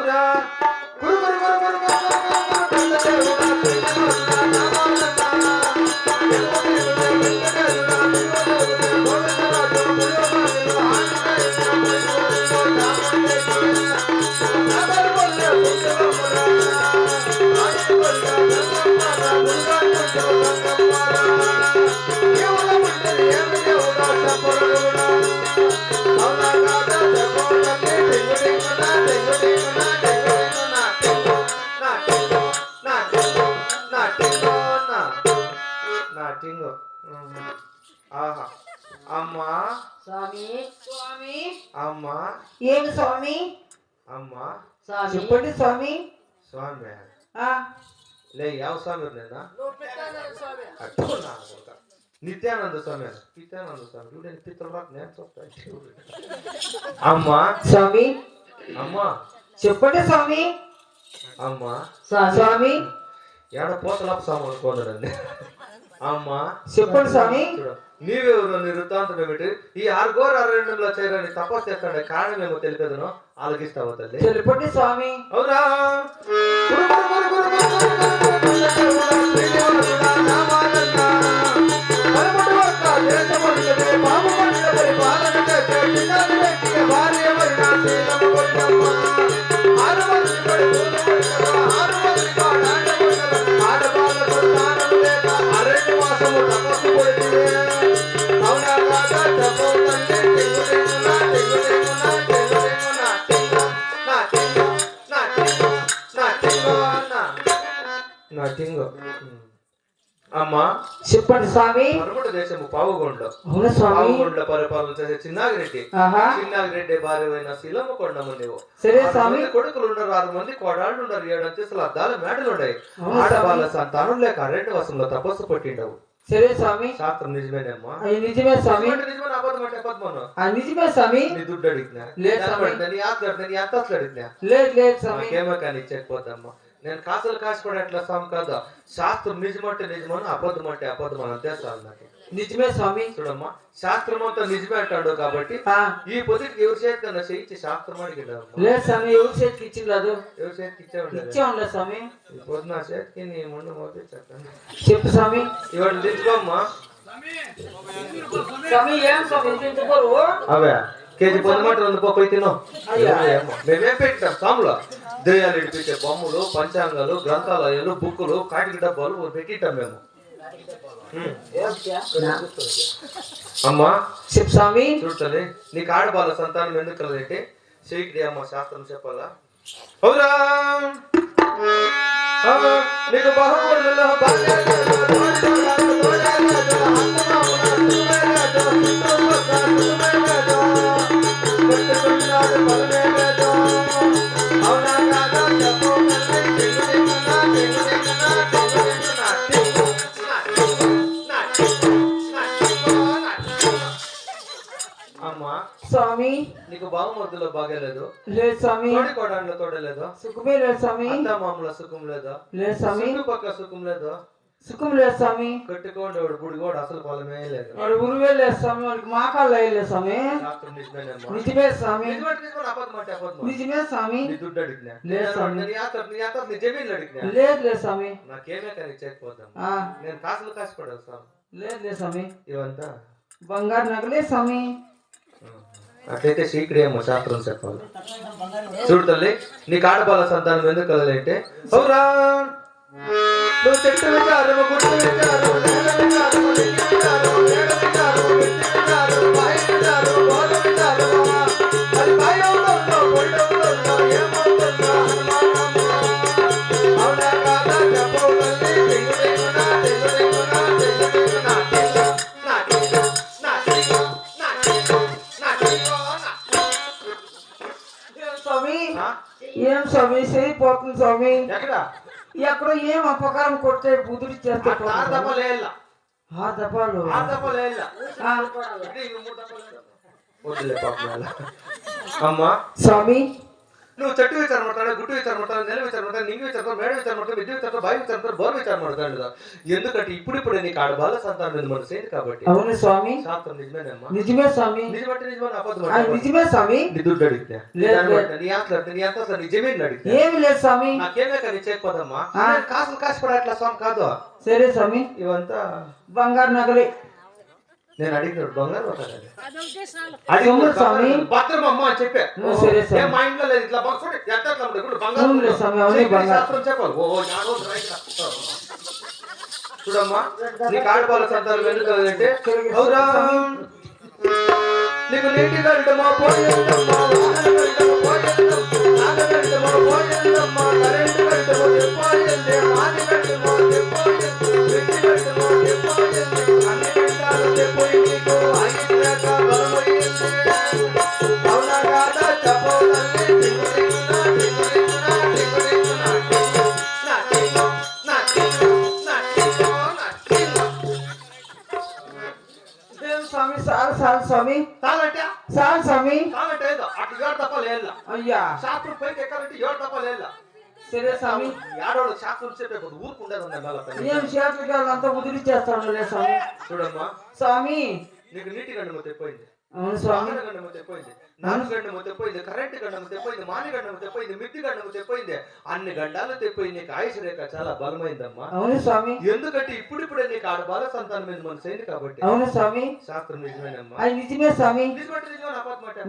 అవునా గురు గురు గురు గురు ఆహా అమ్మా స్వామి స్వామి అమ్మా ఏమి స్వామి అమ్మా చెప్పండి స్వామి స్వామి ఆ లే ಯಾವ స్వామి నేనా నిత్యానంద స్వామి నిత్యానంద స్వామి చూడండి పిత్తలు రాకు నేను చూస్తాను అమ్మా స్వామి అమ్మా చెప్పండి స్వామి అమ్మా స్వామి ఏడ పోతలప్ప స్వామి అనుకోదండి అమ్మా చెప్పండి స్వామి నీవెవరు నీ వృత్తాంతం ఏమిటి ఈ 6 ఘోర అరణ్యంలో చేరని తపస్సు చేస్తాడే కారణం ఏమో తెలిపేదను ఆలోచిస్తావా తల్లి చెప్పండి స్వామి అవునా అమ్మా చెప్పండి స్వామి పరమట దేశము పావుగొండ అవునా స్వామి పావుగొండ పరిపాలన చేసే చిన్నాగిరెడ్డి భార్య అయిన శిలమ్మ కొండము నీవు సరే స్వామి కొడుకులు ఉన్నారు 6 మంది కోడాళ్ళు ఉన్నారు 7 అంతస్తుల అద్దాల మేడలు ఉన్నాయి ఆడవాళ్ళ సంతానం లేక అరణ్యవాసంలో తపస్సు పట్టిండవు సరే స్వామి శాస్త్రం నిజమేనమ్మా నిజమే స్వామి నిజమే అబద్ధం అంటే అబద్ధమను నిజమే స్వామి నీ దుడ్డు అడిగినా లేదు స్వామి నీ ఆత్మ నీ అంతస్తులు అడిగినా లేదు స్వామి నాకేమో కానీ ఇచ్చకపోద్దమ్మా నేను కాసులు కాసుపడే అట్లా స్వామి కాదు శాస్త్రం నిజమంటే నిజమను అబద్ధం అంటే అబద్ధం అంతే చాలు నాకు నిజమే స్వామి చూడమ్మా శాస్త్రం అంతా నిజమే అంటాడు కాబట్టి ఈ పొద్దుకి ఎవరి చేతి కన్నా చేయించి శాస్త్రం అడిగిద్దాం లేదు స్వామి ఎవరి చేతికి ఇచ్చిండదు ఎవరి చేతికి ఇచ్చే ఇచ్చే స్వామి ఈ పొద్దున చేతికి నీ ముందు మోపి చెప్పండి చెప్పు స్వామి ఇవాళ తెచ్చుకోమ్మా స్వామి ఏం స్వామి తెచ్చుకోరు అవే కేజీ పొద్దుమాట 2 పప్పు తిను మేమేం పెట్టాం స్వాములో దయ్యాలు ఇడిపించే బొమ్మలు పంచాంగాలు గ్రంథాలయాలు బుక్కులు కాటికి డబ్బాలు పెట్టింటాం మేము అమ్మా చెప్పు స్వామి చూడండి నీకు ఆడబాల సంతానం ఎందుకు కలదంటే శ్రీకిడి అమ్మ శాస్త్రం చెప్పాలా అవునా నీకు బాహుబలిలో స్వామి నీకు బావమద్దులో బాగలేదు లేదు స్వామి కోడలో తోడలేదు సుఖమే లేదు స్వామి అంతా మామూలు సుఖం లేదు లేదు స్వామి పక్క సుఖం లేదు సుఖం లేదు స్వామి కట్టుకోండి వాడు గుడిగోడు అసలు పొలమే లేదు వాడు ఉరువే లేదు స్వామి వాడికి మాకాళ్ళు లేదు స్వామి నిజమే స్వామి నిజమే స్వామి దుడ్డు అడిగినా లేదు స్వామి నీ జమీన్లు అడిగినా లేదు స్వామి నాకేమే కానీ చేయకపోతాం నేను కాసులు కాసిపడాను స్వామి లేదు స్వామి ఇవంతా బంగారు నగలే స్వామి అట్లయితే శ్రీక్రియమ్మ శాస్త్రం చెప్పాలి చూడు తల్లి నీకు ఆడబాల సంతానం ఎందుకు కలదంటే అవురా నువ్వు చెట్టు విచారము గుట్టు విచారము ఏం స్వామి చేయిపోతుంది స్వామి ఎక్కడ ఎక్కడో ఏం అపకారం కొడితే బుద్ధుడి చేస్తారు అమ్మా స్వామి నువ్వు చెట్టు విచారమంటాడు గుట్టు విచారమంటాడు నెల విచారమంటాడు నీ ఇంగి విచారం మేడ విచారం ಮಾಡ್ತಾರೆ విద్య విచారం బాయి విచారం ಬೋರ್ విచారం ಮಾಡ್ತಾರೆ ఎందుకంటే ఇప్పుడిప్పుడే నీకు ఆడబాల సంతానం మీద మనసు ఏంటి కాబట్టి అవును స్వామి శాస్త్రం నిజమేనమ్మా నిజమే స్వామి నిజమంటే నిజమని అబద్ధం నిజమే స్వామి నీ దుడ్డు అడిగితే నీ ఆటలు నీ ఎంత నీ జమీన్ అడిగితే ఏమి లేదు స్వామి నాకేమే కానీ చేయకపోదమ్మా కాసులు కాసిపడట్లా స్వామి కాదు సరే స్వామి ఇవంతా బంగారు నగలే నేను అడిగినాడు బంగారు స్వామి భద్రమమ్మ అని చెప్పా సరే స్వామి మా ఇంట్లో లేదు ఇట్లా బంగారు శాస్త్రం చెప్పాలి చూడమ్మా నీ ఆడబాల సంతానం ఎందుకు అంటే నీకు నీటి గంటమా పోయేద్దమ్మా నాగగంటమా పోయేద్దమ్మా కరెంటు గంటమో చెప్పాయండి మాది గంటమో చెప్పాయండి వెండి గంటమో చెప్పాయండి అన్ని గంటలు చెప్పి నీకు అయినాక బలమయ్యింది అవునా కాదా చెప్పవుతుంది స్వామి సాల్ స్వామి సాల్ స్వామి అటు ఏడు తప్ప లేదు అయ్యా శాస్త్రం పైకి ఎక్కాలంటే ఏడు తప్ప లేదు సరే స్వామి ఏడోళ్ళు శాస్త్రం చెప్పే ఊరుకుండేది ఏం చేతులు అంతా ముదిరిచేస్తాను స్వామి చూడమ్మా స్వామి నీకు నీటి గండము తెప్పోయింది అవును స్వామి గండము తెప్పోయింది నాలుగు గండము తెప్పోయింది కరెంటు గండము తెప్పోయింది మాని గండము తెప్పోయింది మిద్ది గండము తెప్పోయింది అన్ని గండాలు తెప్పోయింది నీకు ఆయుష్ రేఖ చాలా బలమైందమ్మా అవును స్వామి ఎందుకంటే ఇప్పుడిప్పుడే నీకు ఆడబాల సంతానం మీద మనసు అయింది కాబట్టి అవును స్వామి శాస్త్రం నిజమేనమ్మా అది నిజమే స్వామి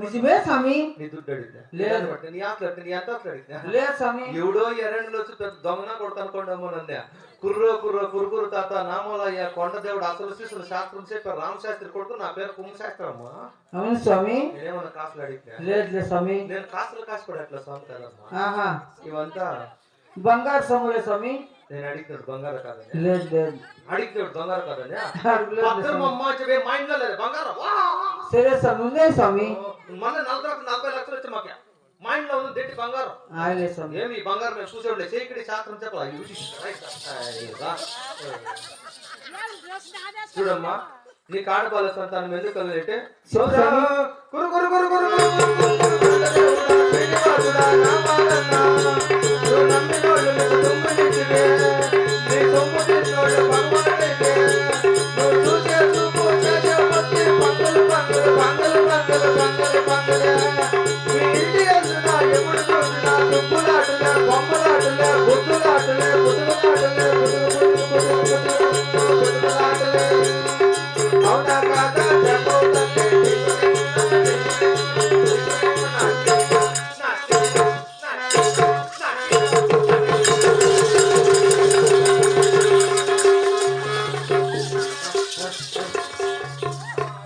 నిజమే స్వామి నీ దుడ్డు అడిగినా లేదు నీ ఆటలు నీ ఎంత అడిగినా లేదు స్వామి ఎవడో ఎరండులో వచ్చి పెద్ద దొంగన కొడతానుకోండమ్మో నందే కుర్రు తాత నామలయ్య కొండదేవుడు అసలు శిశులు శాస్త్రం చెప్పారు రామశాస్త్రి కొడుకు నా పేరు కుమ్మశాస్త్రం అమ్మా అవును స్వామి నేనేమన్నా కాసులు అడిగినా లేదు స్వామి నేను కాసులు కాసిపడట్లా స్వామి కదమ్మా ఇవంతా బంగారు సొమ్ములే స్వామి నేను అడిగినాడు బంగారు కాదని లేదు లేదు అడిగినాడు బంగారు కాదని చెప్పే మా ఇంట్లో లేదు బంగారం సరే స్వామి ఉందే స్వామి మళ్ళీ 40 లక్షలు వచ్చి మాకే మా ఇంట్లో ఉంది దేటి బంగారం ఏమి బంగారం మేము చూసే ఉండే సేకడి శాస్త్రం చెప్పాలి చూడమ్మా నీ ఆడబాల సంతానం ఎందుకు కలిగితే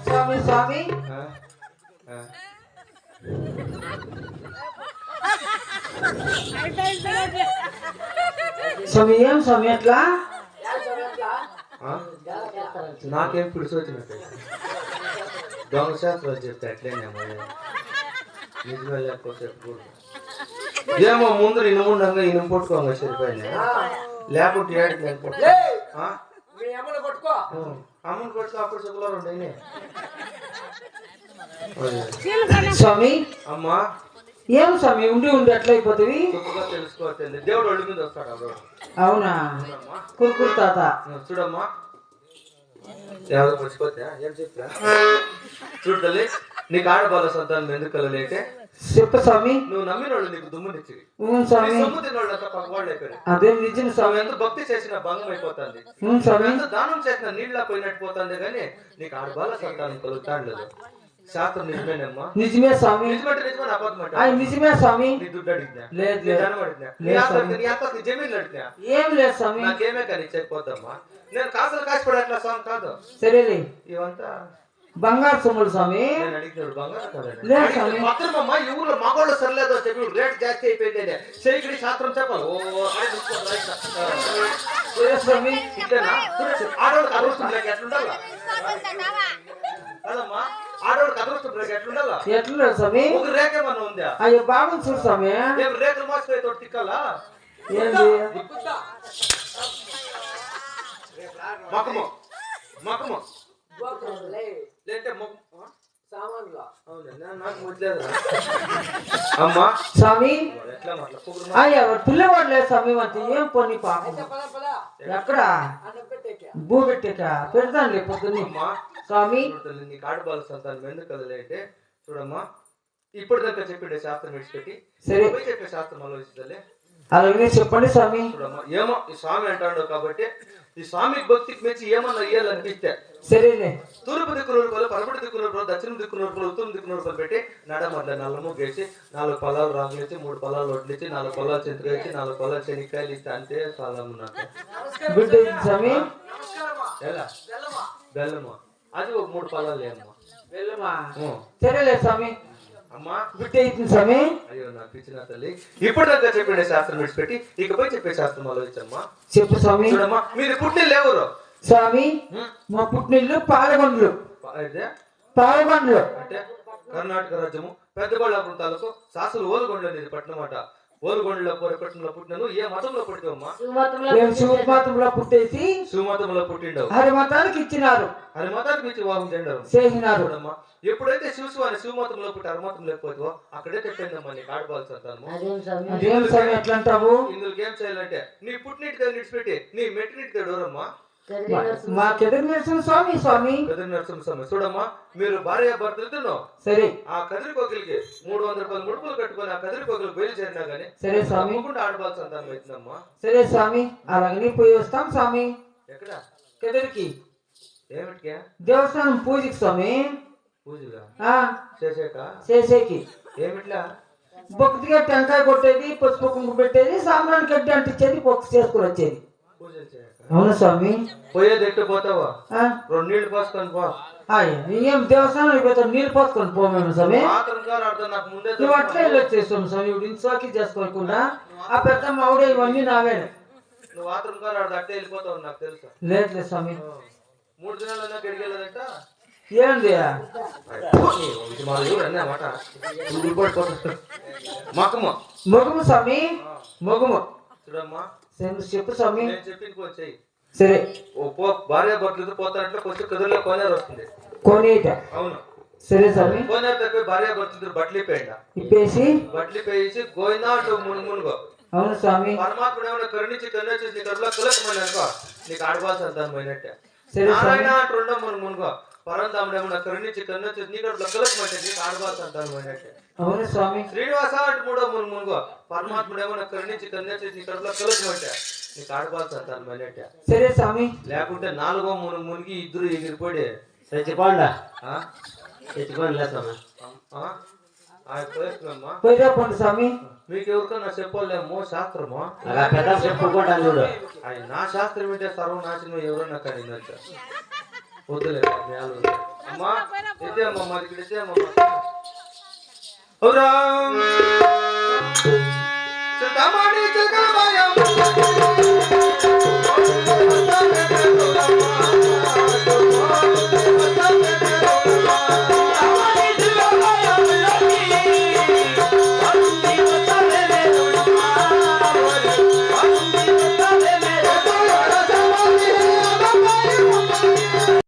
స్వామి స్వామి ఏం స్వామి ఎట్లా నాకేం పిడిచి వచ్చినట్టు దొంగ శాస్త్రాలు చెప్తే అట్లేనేమో నిజమే లేకపోతే ఏమో ముందు ఇనుముండంగా ఇనుము పట్టుకోంగా సరిపోయినా లేకపోతే ఏడికి అమ్మను పట్టుకో అప్పుడు చెప్పులో ఉంటాయి స్వామి అమ్మా ఏం స్వామి ఉండి ఎట్లా అయిపోతుంది తెలుసుకోవాలి దేవుడు ఒళ్ళు మీద వస్తాడు అవునా కురుకురు తాత చూడమ్మా ఎవరు మర్చిపోతే ఏం చెప్తా చూడు తల్లి నీకు ఆడబాల సంతానం ఎందుకు కలలేటే చెప్ప స్వామి నువ్వు నమ్మిన వాళ్ళు నీకు దుమ్మునిచ్చి స్వామి సొమ్ము తిన్నోళ్ళు అంతా పక్కవాళ్ళు అయిపోయారు అదే నిజం స్వామి ఎంత భక్తి చేసిన భంగం అయిపోతుంది ఎంత దానం చేసిన నీళ్ళ పోయినట్టు పోతుంది కానీ నీకు ఆడబాల సంతానం కలుగుతాడు శాస్త్రం నిజమేనమ్మా నిజమే స్వామి నిజమంటే నిజమని అబద్ధం నిజమే స్వామి నీ దుడ్డు అడిగినా లేదు నీ జమీన్లు అడిగినా ఏం లేదు స్వామి నాకేమే కానీ చెప్పొద్దమ్మా నేను కాసులు కాసిపడట్లా స్వామి కాదు సరేలే ఇవంతా బంగారు సొమ్ములు స్వామి నేను అడిగినాడు బంగారు భద్రమమ్మ ఈ ఊర్లో మగవాళ్ళు సరిలేదో చెప్పి రేట్ జాస్తి అయిపోయింది చేయకడి శాస్త్రం చెప్పాలి స్వామి ఇట్లేనా ఆడవాళ్ళకి అదృష్టం లేక ఎట్లుండాలా కదమ్మా ఆడవాళ్ళకి అదృష్టం లేక ఎట్లుండాలా ఎట్లుండాలి స్వామి ఒక రేఖ ఏమన్నా ఉందా అయ్యో బాగుంది చూడు స్వామి రేఖలు మార్చిపోయి తోటి తిక్కాలా ఏంటి మకము మకము లేదంటే సామాన్లు నాకు ముట్లేదు అమ్మా స్వామి ఎట్లా మాట్లాడు అయ్యా పిల్లవాడు లేదు స్వామి మంచి ఏం పోనీ పాపం ఎక్కడ భూ పెట్టాక పెడతాను లే పొద్దున్నే అమ్మా స్వామి నీకు ఆడబాల సంతానం ఎందుకు కదలే అంటే చూడమ్మా ఇప్పుడు దాకా చెప్పండి శాస్త్రం విడిచిపెట్టి సరే చెప్పే శాస్త్రం ఆలోచించలే అలాగే చెప్పండి స్వామి చూడమ్మా ఏమో ఈ స్వామి అంటాడు కాబట్టి ఈ స్వామి భక్తికి మెచ్చి ఏమన్నా ఇయ్యాలనిపిస్తే సరేలే తూర్పు దిక్కు నూరుకోలు పరమటి దిక్కు నూరుకోలు దక్షిణ దిక్కు నూరుకోలు ఉత్తరం దిక్కు నూరుకోలు పెట్టి నడమట్ల నల్లము గేసి 4 పొలాలు రాగులు ఇచ్చి 3 పొలాలు వడ్లు ఇచ్చి 4 పొలాలు చింతకాయ ఇచ్చి 4 పొలాలు శనిక్కాయలు ఇస్తే అంతే చాలము నాకు బిడ్డ స్వామి ఎలా బెల్లమా అది ఒక 3 పొలాలు ఏమ్మా వెళ్ళమా సరేలే స్వామి అమ్మా బిడ్డ ఇచ్చింది స్వామి అయ్యో నాకు ఇచ్చిన తల్లి ఇప్పుడు దాకా చెప్పండి శాస్త్రం విడిచిపెట్టి ఇకపై చెప్పే శాస్త్రం ఆలోచించమ్మా చెప్పు స్వామి చూడమ్మా మీరు పుట్టిల్లు ఎవరు స్వామి మా పుట్టినిల్లు పాలగొండలు పాలగొండలు అంటే కర్ణాటక రాజ్యము పెద్దబళ్ళాపురం తాలూకు శాసలు ఓలుగొండలు అనేది పట్టణం అట ఓలుగొండలో పట్టణంలో పుట్టినను ఏ మతంలో పుట్టివమ్మా మేము శివమతంలో పుట్టేసి శివమతంలో పుట్టిండవు హరి మతానికి ఇచ్చినారు హరి మతానికి ఇచ్చి వివాహం చేయండవు చేసినారు చూడమ్మా ఎప్పుడైతే శివస్వామి శివమతంలో పుట్టి హరిమతం లేకపోతే అక్కడే తెప్పిందమ్మా నీకు ఆడబాల్సి అంటాను అదేం స్వామి ఎట్లా అంటావు ఇందులో ఏం చేయాలంటే నీ పుట్టినీటికి నిడిచిపెట్టి నీ మెట్టినీటికి ఎవరమ్మా మా కెదరి నరసింహ స్వామి స్వామి కదిరి నరసింహ స్వామి చూడమ్మా మీరు భార్య భర్తలతో సరే ఆ కదిరి కోకిలికి 300 రూపాయలు ముడుపులు కట్టుకొని ఆ కదిరి కోకిలు బయలు చేరినా గానీ సరే స్వామి తప్పకుండా ఆడబాల్సి అంటాను అవుతుందమ్మా సరే స్వామి అలాగని పోయి వస్తాం స్వామి ఎక్కడ కెదరికి ఏమిటికే దేవస్థానం పూజకి స్వామి పూజగా చేసేకి ఏమిట్లా భక్తిగా టెంకాయ కొట్టేది పసుపు కుంకుమ పెట్టేది సాంబ్రాన్ని కట్టి అంటించేది పొక్కు చేసుకుని వచ్చేది పూజలు చేయక అవును స్వామి పోయేది ఎట్టు పోతావా 2 నీళ్లు పోసుకొని పో ఏం దేవస్థానం అయిపోతావు నీళ్ళు పోసుకొని పోమేము స్వామి మాత్రం కాదు అర్థం నాకు ముందే నువ్వు అట్లే వెళ్ళొచ్చేస్తాం స్వామి ఇప్పుడు ఇంట్లోకి చేసుకోకుండా ఆ పెద్ద మావిడే ఇవన్నీ నావే నువ్వు మాత్రం కాదు ఆడ అట్టే వెళ్ళిపోతావు నాకు తెలుసు లేదు స్వామి 3 దినాలన్నా గడిగేలేదంట ఏంది అన్నమాట మకము మొగము స్వామి మొగము చూడమ్మా చెప్పు స్వామి నేను చెప్పింది కొంచెం సరే భార్య భర్తలతో పోతానంటే కొంచెం కదురులో కోనేరు వస్తుంది కోనేట అవును సరే స్వామి కోనేరు తప్పి భార్య భర్తలు బట్టలు ఇప్పేయండి ఇప్పేసి బట్టలు ఇప్పేసి గోయినా అంటూ మునుగో అవును స్వామి పరమాత్ముడు ఏమైనా కరుణించి కరుణించేసి నీ కడుపులో కులకమైన అనుకో నీకు ఆడవాల్సి అంతాను పోయినట్టే సరే నారాయణ అంటూ ఉండవు మునుగో పరంధాముడు ఏమైనా కరుణించి కరుణించేసి నీ కడుపులో కులకమంటే నీకు ఆడవాల్సి అంతాను పోయినట్టే అవును స్వామి శ్రీనివాస అంటూ మూడో మునుగో పరమాత్ముడు ఏమైనా కరుణించి కరుణించేసి నీ కడుపులో కులకమంటే నీకు ఆడవాల్సి అంతాను పోయినట్టే సరే స్వామి లేకుంటే 4వ మునిగి ఇద్దరు ఎగిరిపోయి చచ్చిపోండా చచ్చిపోండి స్వామి పోయిరా పండు స్వామి మీకు ఎవరికన్నా చెప్పలేమో శాస్త్రమో అలా పెద్ద చెప్పుకుంటాను చూడు అది నా శాస్త్రం ఏంటే సర్వనాశనం ఎవరన్నా కానీ వద్దులే అమ్మా ఇదే అమ్మా మాది ఇక్కడ ఇదే అమ్మా చిత్తమణి చిత్తమయం